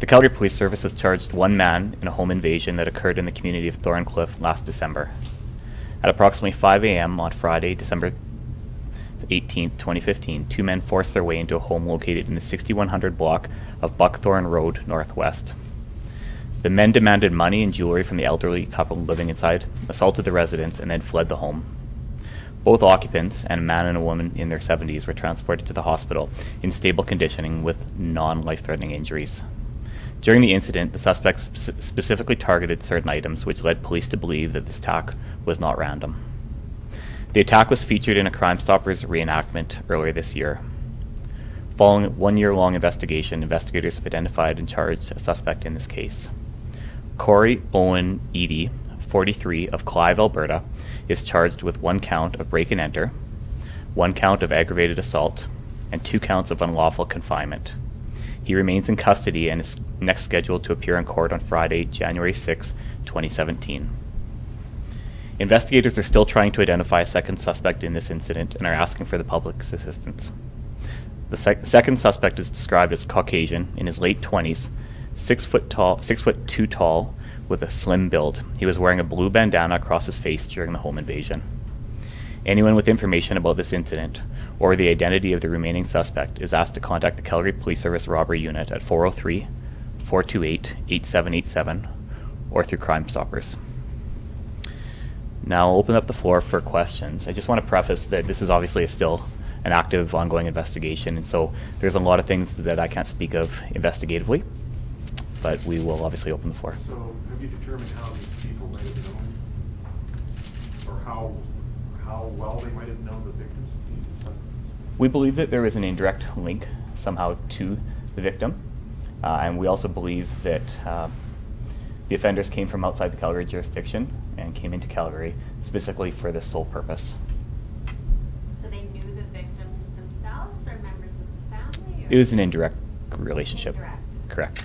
The Calgary Police Service has charged one man in a home invasion that occurred in the community of Thorncliffe last December. At approximately 5 a.m. on Friday, December 18th, 2015, two men forced their way into a home located in the 6100 block of Buckthorn Road Northwest. The men demanded money and jewelry from the elderly couple living inside, assaulted the residents, and then fled the home. Both occupants, and a man and a woman in their 70s, were transported to the hospital in stable conditioning with non-life-threatening injuries. During the incident, the suspects specifically targeted certain items, which led police to believe that this attack was not random. The attack was featured in a Crime Stoppers reenactment earlier this year. Following a one-year-long investigation, investigators have identified and charged a suspect in this case. Corey Owen Eady, 43, of Clive, Alberta, is charged with 1 count of break and enter, 1 count of aggravated assault, and 2 counts of unlawful confinement. He remains in custody and is next scheduled to appear in court on Friday, January 6, 2017. Investigators are still trying to identify a second suspect in this incident and are asking for the public's assistance. The second suspect is described as Caucasian, in his late 20s, 6'2" tall, with a slim build. He was wearing a blue bandana across his face during the home invasion. Anyone with information about this incident or the identity of the remaining suspect is asked to contact the Calgary Police Service Robbery Unit at 403-428-8787 or through Crime Stoppers. Now I'll open up the floor for questions. I just want to preface that this is obviously still an active, ongoing investigation, and so there's a lot of things that I can't speak of investigatively, but we will obviously open the floor. So have you determined how these people might have known, or how well they might have known the victims, the suspects? We believe that there is an indirect link somehow to the victim, and we also believe that the offenders came from outside the Calgary jurisdiction and came into Calgary specifically for this sole purpose. So they knew the victims themselves or members of the family? Or? It was an indirect relationship. Indirect. Correct.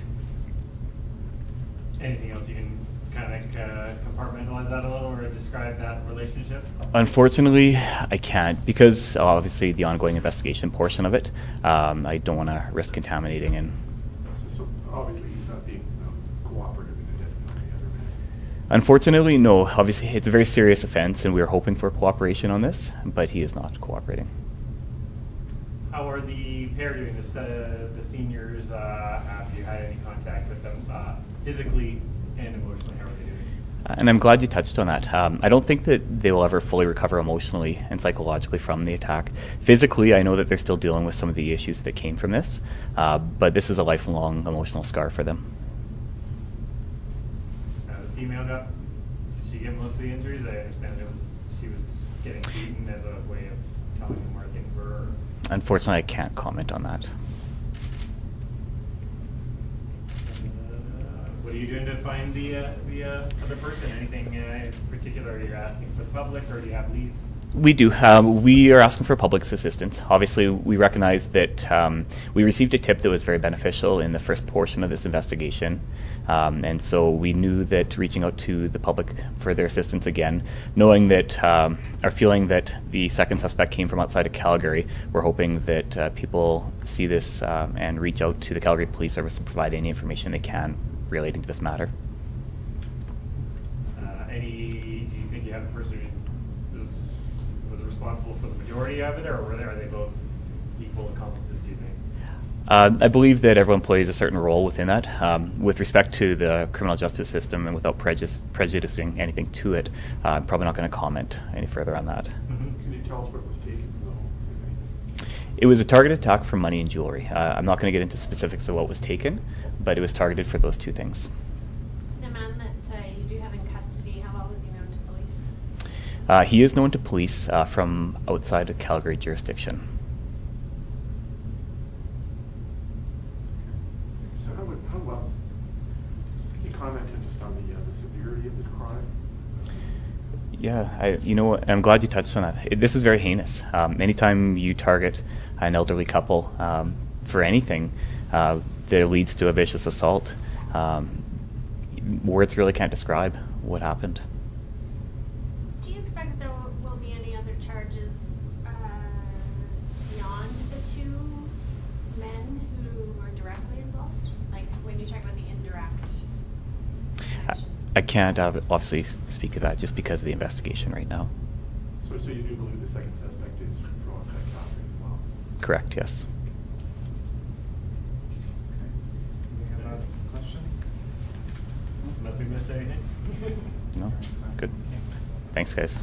Anything else you can kind of compartmentalize that a little or describe that relationship? Unfortunately, I can't, because obviously the ongoing investigation portion of it, I don't want to risk contaminating. And So obviously he's not being cooperative in identifying the other man. Unfortunately, no. Obviously, it's a very serious offense, and we are hoping for cooperation on this, but he is not cooperating. How are the pair doing? The seniors, have you had any contact with them physically and emotionally? How are they doing? And I'm glad you touched on that. I don't think that they will ever fully recover emotionally and psychologically from the attack. Physically, I know that they're still dealing with some of the issues that came from this, but this is a lifelong emotional scar for them. The female did she get most of the injuries? I understand she was getting beaten as a way of telling them where things were. Unfortunately, I can't comment on that. What are you doing to find the other person? Anything in particular you're asking for the public, or do you have leads? We do. We are asking for public's assistance. Obviously, we recognize that we received a tip that was very beneficial in the first portion of this investigation. And so we knew that reaching out to the public for their assistance again, knowing that, or feeling that the second suspect came from outside of Calgary, we're hoping that people see this and reach out to the Calgary Police Service and provide any information they can relating to this matter. Do you think you have the person who was responsible for the majority of it, or are they both equal accomplices, do you think? I believe that every employee has a certain role within that. With respect to the criminal justice system and without prejudicing anything to it, I'm probably not going to comment any further on that. Mm-hmm. Can you tell us what was taken, though? It was a targeted attack for money and jewelry. I'm not going to get into specifics of what was taken, but it was targeted for those two things. The man that you do have in custody, how well was he known to police? He is known to police from outside of Calgary jurisdiction. So how well, can you comment just on the severity of this crime? Yeah, I'm glad you touched on that. This is very heinous. Anytime you target an elderly couple for anything that leads to a vicious assault, words really can't describe what happened. Do you expect that there will be any other charges beyond the two men who were directly involved? Like when you talk about I can't obviously speak to that just because of the investigation right now. So you do believe the second suspect is from outside Calgary as well? Correct, yes. Any other questions? Unless we missed anything? No? Good. Thanks, guys.